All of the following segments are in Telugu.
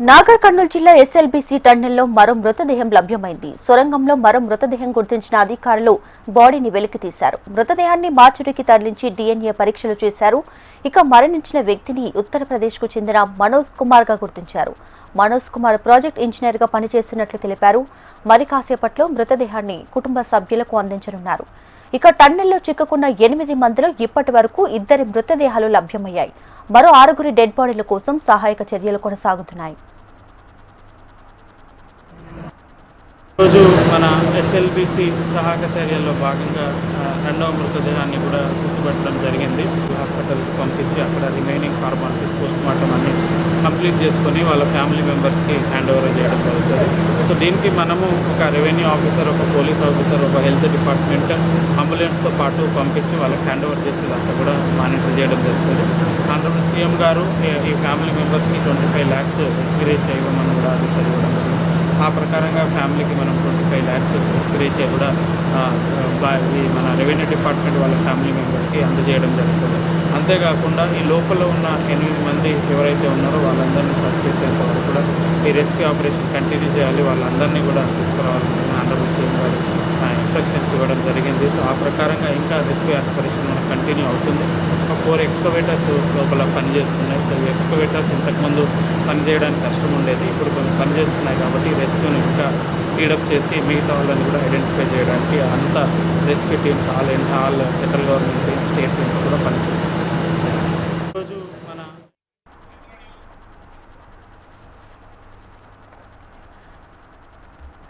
నాగర్ కర్నూలు జిల్లా ఎస్ఎల్బీసీ టన్నెల్లో మరో మృతదేహం లభ్యమైంది. సొరంగంలో మరో మృతదేహం గుర్తించిన అధికారులు బాడీని వెలికితీశారు. మృతదేహాన్ని మార్చురికి తరలించి డీఎన్ఏ పరీక్షలు చేశారు. ఇక మరణించిన వ్యక్తిని ఉత్తరప్రదేశ్కు చెందిన మనోజ్ కుమార్ గా గుర్తించారు. మనోజ్ కుమార్ ప్రాజెక్ట్ ఇంజనీర్ గా పనిచేస్తున్నట్లు తెలిపారు. మరి కాసేపట్లో మృతదేహాన్ని కుటుంబ సభ్యులకు అందించనున్నారు. ఇక టన్నెల్లో చిక్కుకున్న 8 మందిలో ఇప్పటి వరకు 2 మృతదేహాలు లభ్యమయ్యాయి. మరో 6 డెడ్ బాడీల కోసం సహాయక చర్యలు కొనసాగుతున్నాయి. రోజు మన ఎస్ఎల్బీసీ సహాయక చర్యల్లో భాగంగా రెండవ మృతదేహాన్ని కూడా గుర్తుపట్టడం జరిగింది. హాస్పిటల్కి పంపించి అక్కడ రిమైనింగ్ ఫార్మాలిటీస్ పోస్ట్ మార్టం అన్ని కంప్లీట్ చేసుకొని వాళ్ళ ఫ్యామిలీ మెంబర్స్కి హ్యాండ్ ఓవర్ చేయడం జరుగుతుంది. సో దీనికి మనము ఒక రెవెన్యూ ఆఫీసర్, ఒక పోలీస్ ఆఫీసర్, ఒక హెల్త్ డిపార్ట్మెంట్, అంబులెన్స్తో పాటు పంపించి వాళ్ళకి హ్యాండ్ ఓవర్ చేసేదంతా కూడా మానిటర్ చేయడం జరుగుతుంది. ఆనరబుల్ సీఎం గారు ఈ ఫ్యామిలీ మెంబర్స్కి 25 lakhs ఎక్స్గ్రేషియా ఇవ్వమని కూడా ఆదేశాలు ఇవ్వడం జరిగింది. ఆ ప్రకారంగా ఫ్యామిలీకి మనం 25 lakhs ఎక్స్గ్రేషియా కూడా మన రెవెన్యూ డిపార్ట్మెంట్ వాళ్ళ ఫ్యామిలీ మెంబర్కి అందజేయడం జరుగుతుంది. అంతేకాకుండా ఈ లోపల ఉన్న 8 మంది ఎవరైతే ఉన్నారో వాళ్ళందరినీ సర్చ్ చేసేంత వరకు కూడా ఈ రెస్క్యూ ఆపరేషన్ కంటిన్యూ చేయాలి. వాళ్ళందరినీ కూడా తీసుకురావాలని ఆనరబుల్ సీఎం గారు ఇన్స్ట్రక్షన్స్ ఇవ్వడం జరిగింది. సో ఆ ప్రకారంగా ఇంకా రెస్క్యూ ఆపరేషన్ కంటిన్యూ అవుతుంది. 4 ఎక్స్కవేటర్స్ లోపల పనిచేస్తున్నాయి. సో ఈ ఎక్స్కవేటర్స్ ఇంతకుముందు పనిచేయడానికి కష్టం ఉండేది, ఇప్పుడు కొన్ని పనిచేస్తున్నాయి కాబట్టి రెస్క్యూని ఇంకా స్పీడప్ చేసి మిగతా వాళ్ళని కూడా ఐడెంటిఫై చేయడానికి అంతా rescue teams all central government teams, state teams కూడా పనిచేస్తున్నాయి. ఈరోజు మన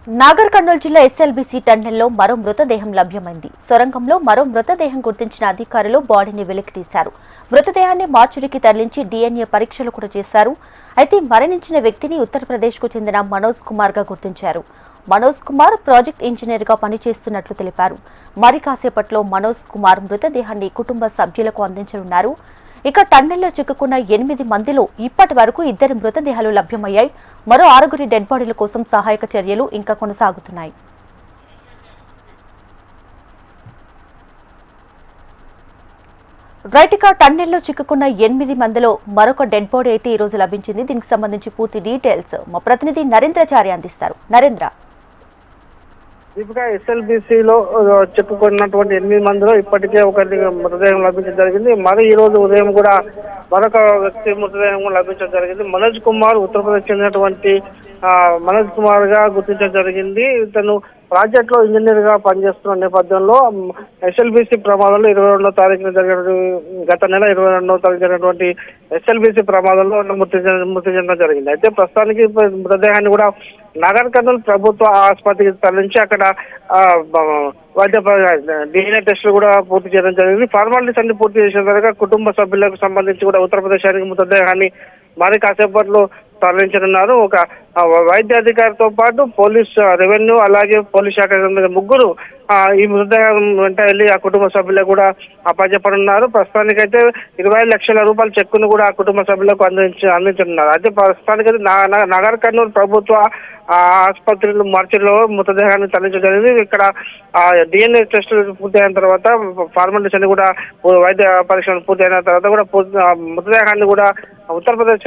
నాగర్ కర్నూలు జిల్లా ఎస్ఎల్బీసీ టన్నెల్లో మరో మృతదేహం లభ్యమైంది. సొరంగంలో మరో మృతదేహం గుర్తించిన అధికారులు బాడీని వెలికితీశారు. మృతదేహాన్ని మార్చురికి తరలించి డీఎన్ఏ పరీక్షలు కూడా చేశారు. అయితే మరణించిన వ్యక్తిని ఉత్తరప్రదేశ్కు చెందిన మనోజ్ కుమార్ గా గుర్తించారు. మనోజ్ కుమార్ ప్రాజెక్ట్ ఇంజనీర్ గా పనిచేస్తున్నట్లు తెలిపారు. మరి కాసేపట్లో మనోజ్ కుమార్ మృతదేహాన్ని కుటుంబ సభ్యులకు అందించనున్నారు. ఇక టన్నెల్లో చిక్కుకున్న 8 మందిలో ఇప్పటి వరకు 2 మృతదేహాలు లభ్యమయ్యాయి. మరో 6 డెడ్ బాడీల కోసం సహాయక చర్యలు ఇంకా కొనసాగుతున్నాయి. రైట్గా టన్నెల్లో చిక్కుకున్న 8 మందిలో మరొక డెడ్ బాడీ అయితే ఈ రోజు లభించింది. దీనికి సంబంధించి పూర్తి డీటెయిల్స్ మా ప్రతినిధి నరేంద్రచారి అందిస్తారు. నరేంద్ర, దీపిక, ఎస్ఎల్బీసీలో చెప్పుకున్నటువంటి 8 మందిలో ఇప్పటికే ఒకటి మృతదేహం లభించడం జరిగింది. మరి ఈ రోజు ఉదయం కూడా మరొక వ్యక్తి మృతదేహం లభించడం జరిగింది. మనోజ్ కుమార్, ఉత్తరప్రదేశ్ చెందినటువంటి మనోజ్ కుమార్ గా గుర్తించడం జరిగింది. ఇతను ప్రాజెక్ట్ లో ఇంజనీర్ గా పనిచేస్తున్న నేపథ్యంలో ఎస్ఎల్బీసీ ప్రమాదంలో 22వ తారీఖున గత నెల 22వ తారీఖు జరిగినటువంటి ఎస్ఎల్బీసీ ప్రమాదంలో మృతి చెందడం జరిగింది. అయితే ప్రస్తుతానికి మృతదేహాన్ని కూడా నాగర్ కర్నూలు ప్రభుత్వ ఆసుపత్రికి తరలించి అక్కడ వైద్య డిఎన్ఏ టెస్టులు కూడా పూర్తి చేయడం జరిగింది. ఫార్మాలిటీస్ అన్ని పూర్తి చేసిన తర్వాత కుటుంబ సభ్యులకు సంబంధించి కూడా ఉత్తరప్రదేశానికి మృతదేహాన్ని మరి కాసేపట్లో తరలించనున్నారు. ఒక వైద్య అధికారితో పాటు పోలీస్, రెవెన్యూ అలాగే పోలీస్ శాఖ ముగ్గురు ఈ మృతదేహం వెంట వెళ్ళి ఆ కుటుంబ సభ్యులకు కూడా అప్పచెప్పనున్నారు. ప్రస్తుతానికైతే 25 లక్షల రూపాయల చెక్కును కూడా ఆ కుటుంబ సభ్యులకు అందించనున్నారు. అయితే ప్రస్తుతానికైతే నాగర్ కర్నూలు ప్రభుత్వ ఆసుపత్రిలో మార్చిలో మృతదేహాన్ని తరలించడం జరిగింది. ఇక్కడ డిఎన్ఏ టెస్ట్ పూర్తయిన తర్వాత ఫార్మాలిటీస్ అన్ని కూడా వైద్య పరీక్షలు పూర్తయిన తర్వాత కూడా మృతదేహాన్ని కూడా ఉత్తరప్రదేశ్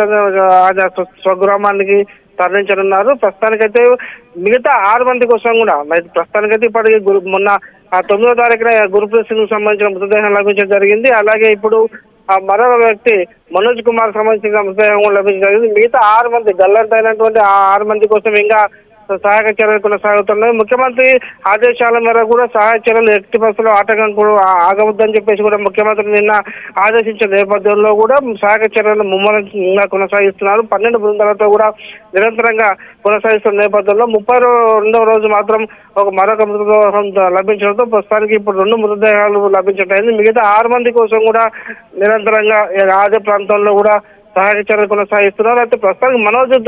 స్వగ్రామానికి తరలించనున్నారు. ప్రస్తుతానికైతే మిగతా 6 మంది కోసం కూడా ప్రస్తుతానికైతే ఇప్పటికీ మొన్న 9వ తారీఖున గురుప్రీత్ సింగ్ సంబంధించిన మృతదేహం లభించడం జరిగింది. అలాగే ఇప్పుడు మరో వ్యక్తి మనోజ్ కుమార్ సంబంధించిన మృతదేహం లభించడం జరిగింది. మిగతా 6 మంది గల్లంతైనటువంటి 6 మంది కోసం ఇంకా సహాయక చర్యలు కొనసాగుతున్నాయి. ముఖ్యమంత్రి ఆదేశాల మేరకు కూడా సహాయక చర్యలు ఎట్టి పరిస్థితుల్లో ఆటంకం కూడా ఆగవద్దని చెప్పేసి కూడా ముఖ్యమంత్రి నిన్న ఆదేశించిన నేపథ్యంలో కూడా సహాయక చర్యలు ముమ్మరంగా కొనసాగిస్తున్నారు. 12 బృందాలతో కూడా నిరంతరంగా కొనసాగిస్తున్న నేపథ్యంలో 32వ రోజు మాత్రం మరొక మృతదేహం లభించడంతో ప్రస్తుతానికి ఇప్పుడు 2 మృతదేహాలు లభించడం. మిగతా 6 మంది కోసం కూడా నిరంతరంగా అదే ప్రాంతంలో కూడా సహాయక చర్యలు కొనసాగిస్తున్నారు. అయితే ప్రస్తుతానికి మనోజ్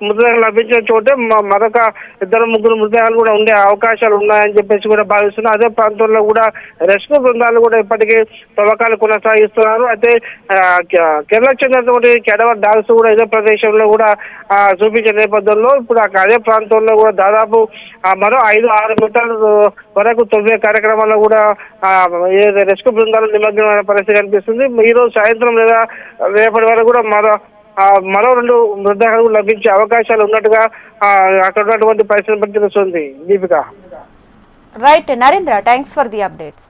మృతదేహం లభించిన చోటే మరొక 2-3 మృతదేహాలు కూడా ఉండే అవకాశాలు ఉన్నాయని చెప్పేసి కూడా భావిస్తున్నారు. అదే ప్రాంతంలో కూడా రెస్క్యూ బృందాలు కూడా ఇప్పటికీ తవ్వకాలు కొనసాగిస్తున్నారు. అయితే కేరళకు చెందినటువంటి కెడవర్ డాగ్స్ కూడా ఇదే ప్రదేశంలో కూడా చూపించే నేపథ్యంలో ఇప్పుడు అదే ప్రాంతంలో కూడా దాదాపు మరో 5-6 మీటర్ల వరకు తవ్వే కార్యక్రమాల్లో కూడా రెస్క్యూ బృందాలు నిమగ్నమైన పరిస్థితి కనిపిస్తుంది. ఈ రోజు సాయంత్రం లేదా రేపటి వరకు కూడా మరో మరో 2 మృతదేహాలు లభించే అవకాశాలు ఉన్నట్టుగా అక్కడ ఉన్నటువంటి పరిస్థితిని బట్టి తెలుస్తుంది Deepika. Right Narendra, thanks for the updates.